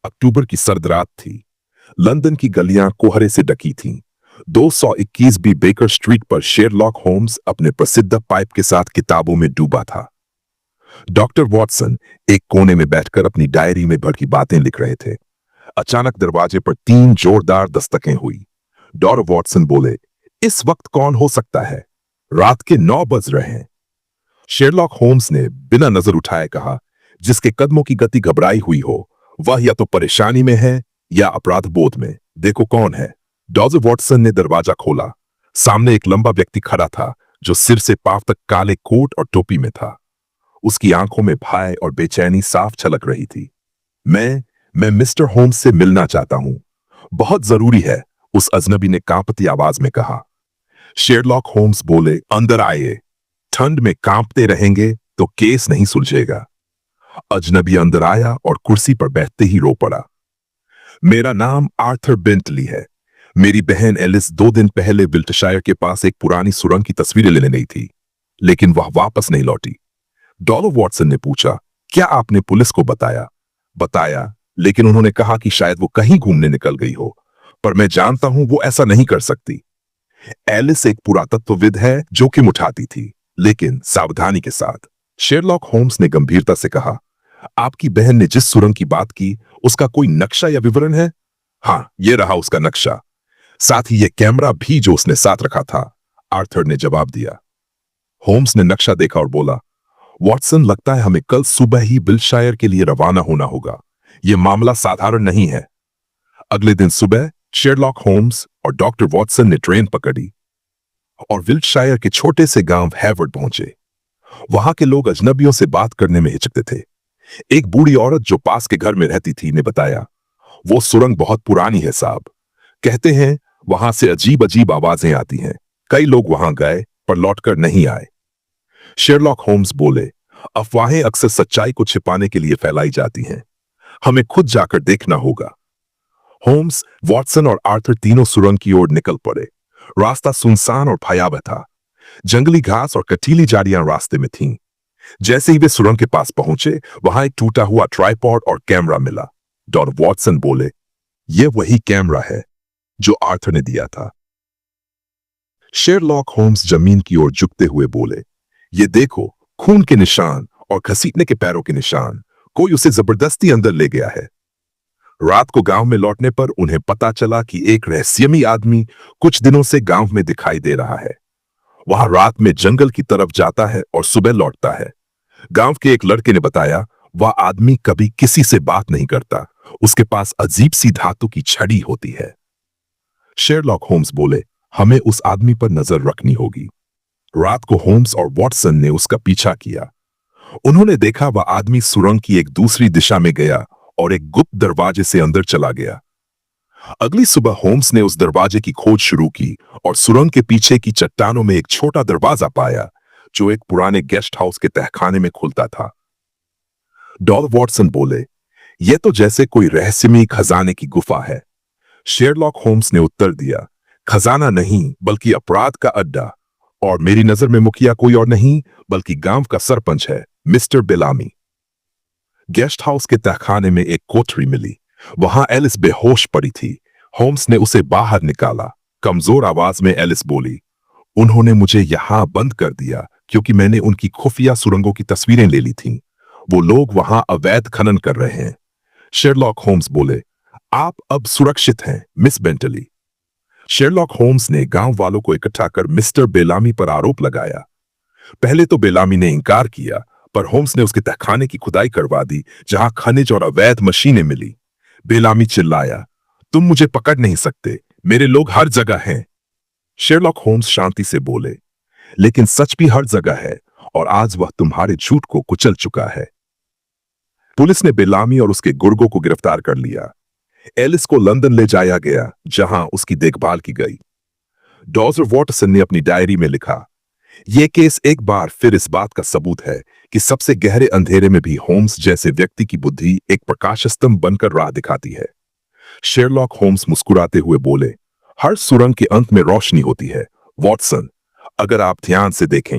अक्टूबर की सर्द रात थी। लंदन की गलियां कोहरे से ढकी थीं। 221 बी बेकर स्ट्रीट पर शेरलॉक होम्स अपने प्रसिद्ध पाइप के साथ किताबों में डूबा था। डॉक्टर वॉटसन एक कोने में बैठकर अपनी डायरी में भर की बातें लिख रहे थे। अचानक दरवाजे पर 3 जोरदार दस्तकें हुई। डॉक्टर वॉटसन बोले, इस वक्त कौन हो सकता है? रात के 9 बज रहे हैं। शेरलॉक होम्स ने बिना नजर उठाए कहा, जिसके कदमों की गति घबराई हुई हो वह या तो परेशानी में है या अपराध बोध में। देखो कौन है। डॉक्टर वॉटसन ने दरवाजा खोला। सामने एक लंबा व्यक्ति खड़ा था जो सिर से पांव तक काले कोट और टोपी में था। उसकी आंखों में भय और बेचैनी साफ छलक रही थी। मैं मिस्टर होम्स से मिलना चाहता हूं। बहुत जरूरी है, उस अजनबी ने कांपती आवाज में कहा। शेरलॉक होम्स बोले, अंदर आइए। ठंड में कांपते रहेंगे तो केस नहीं सुलझेगा। अजनबी अंदर आया और कुर्सी पर बैठते ही रो पड़ा। मेरा नाम आर्थर बेंटली है। मेरी बहन एलिस 2 दिन पहले विल्टशायर के पास एक पुरानी सुरंग की तस्वीरें लेने गई थी, लेकिन वह वापस नहीं लौटी। डॉक्टर वॉटसन ने पूछा, क्या आपने पुलिस को बताया, लेकिन उन्होंने कहा कि शायद वो कहीं घूमने निकल गई हो, पर मैं जानता हूं वो ऐसा नहीं कर सकती। एलिस एक पुरातत्वविद है, जोखिम उठाती थी, लेकिन सावधानी के साथ। शेरलॉक होम्स ने गंभीरता से कहा, आपकी बहन ने जिस सुरंग की बात की उसका कोई नक्शा या विवरण है? हाँ, ये रहा उसका नक्शा। साथ ही ये कैमरा भी जो उसने साथ रखा था, आर्थर ने जवाब दिया। होम्स ने नक्शा देखा और बोला, वॉटसन, लगता है हमें कल सुबह ही विल्टशायर के लिए रवाना होना होगा। यह मामला साधारण नहीं है। अगले दिन सुबह शेरलॉक होम्स और डॉक्टर वॉटसन ने ट्रेन पकड़ी और विल्टशायर के छोटे से गांव हैवर्ड पहुंचे। वहां के लोग अजनबियों से बात करने में हिचकते थे। एक बूढ़ी औरत जो पास के घर में रहती थी ने बताया, वो सुरंग बहुत पुरानी है साहब। कहते हैं वहां से अजीब अजीब आवाजें आती हैं। कई लोग वहां गए पर लौटकर नहीं आए। शेरलॉक होम्स बोले, अफवाहें अक्सर सच्चाई को छिपाने के लिए फैलाई जाती हैं। हमें खुद जाकर देखना होगा। होम्स, वॉटसन और आर्थर तीनों सुरंग की ओर निकल पड़े। रास्ता सुनसान और भयावह था। जंगली घास और कटीली झाड़ियां रास्ते में थीं। जैसे ही वे सुरंग के पास पहुंचे, वहां एक टूटा हुआ ट्राइपॉड और कैमरा मिला। डॉक्टर वॉटसन बोले, यह वही कैमरा है जो आर्थर ने दिया था। शेरलॉक होम्स जमीन की ओर झुकते हुए बोले, ये देखो, खून के निशान और घसीटने के पैरों के निशान। कोई उसे जबरदस्ती अंदर ले गया है। रात को गांव में लौटने पर उन्हें पता चला कि एक रहस्यमयी आदमी कुछ दिनों से गांव में दिखाई दे रहा है। वहां रात में जंगल की तरफ जाता है और सुबह लौटता है। गांव के एक लड़के ने बताया, वह आदमी कभी किसी से बात नहीं करता। उसके पास अजीब सी धातु की छड़ी होती है। शेरलॉक होम्स बोले, हमें उस आदमी पर नजर रखनी होगी। रात को होम्स और वॉटसन ने उसका पीछा किया। उन्होंने देखा वह आदमी सुरंग की एक दूसरी दिशा में गया और एक गुप्त दरवाजे से अंदर चला गया। अगली सुबह होम्स ने उस दरवाजे की खोज शुरू की और सुरंग के पीछे की चट्टानों में एक छोटा दरवाजा पाया जो एक पुराने गेस्ट हाउस के तहखाने में खुलता था। डॉक्टर वॉटसन बोले, यह तो जैसे कोई रहस्यमयी खजाने की गुफा है। शेरलॉक होम्स ने उत्तर दिया, खजाना नहीं बल्कि अपराध का अड्डा। और मेरी नजर में मुखिया कोई और नहीं बल्कि गांव का सरपंच है, मिस्टर बेलामी। गेस्ट हाउस के तहखाने में एक कोठरी मिली। वहां एलिस बेहोश पड़ी थी। होम्स ने उसे बाहर निकाला। कमजोर आवाज में एलिस बोली, उन्होंने मुझे यहां बंद कर दिया क्योंकि मैंने उनकी खुफिया सुरंगों की तस्वीरें ले ली थीं। वो लोग वहां अवैध खनन कर रहे हैं। शेरलॉक होम्स बोले, आप अब सुरक्षित हैं मिस बेंटली। शेरलॉक होम्स ने गांव वालों को इकट्ठा कर मिस्टर बेलामी पर आरोप लगाया। पहले तो बेलामी ने इनकार किया, पर होम्स ने उसके तहखाने की खुदाई करवा दी जहां खनिज और अवैध मशीनें मिली। बेलामी चिल्लाया, तुम मुझे पकड़ नहीं सकते, मेरे लोग हर जगह हैं। शेरलॉक होम्स शांति से बोले, लेकिन सच भी हर जगह है और आज वह तुम्हारे झूठ को कुचल चुका है। पुलिस ने बेलामी और उसके गुर्गों को गिरफ्तार कर लिया। एलिस को लंदन ले जाया गया जहां उसकी देखभाल की गई। डॉक्टर वॉटसन ने अपनी डायरी में लिखा, यह केस एक बार फिर इस बात का सबूत है कि सबसे गहरे अंधेरे में भी होम्स जैसे व्यक्ति की बुद्धि एक प्रकाश स्तंभ बनकर राह दिखाती है। शेरलॉक होम्स मुस्कुराते हुए बोले, हर सुरंग के अंत में रोशनी होती है वॉटसन, अगर आप ध्यान से देखें।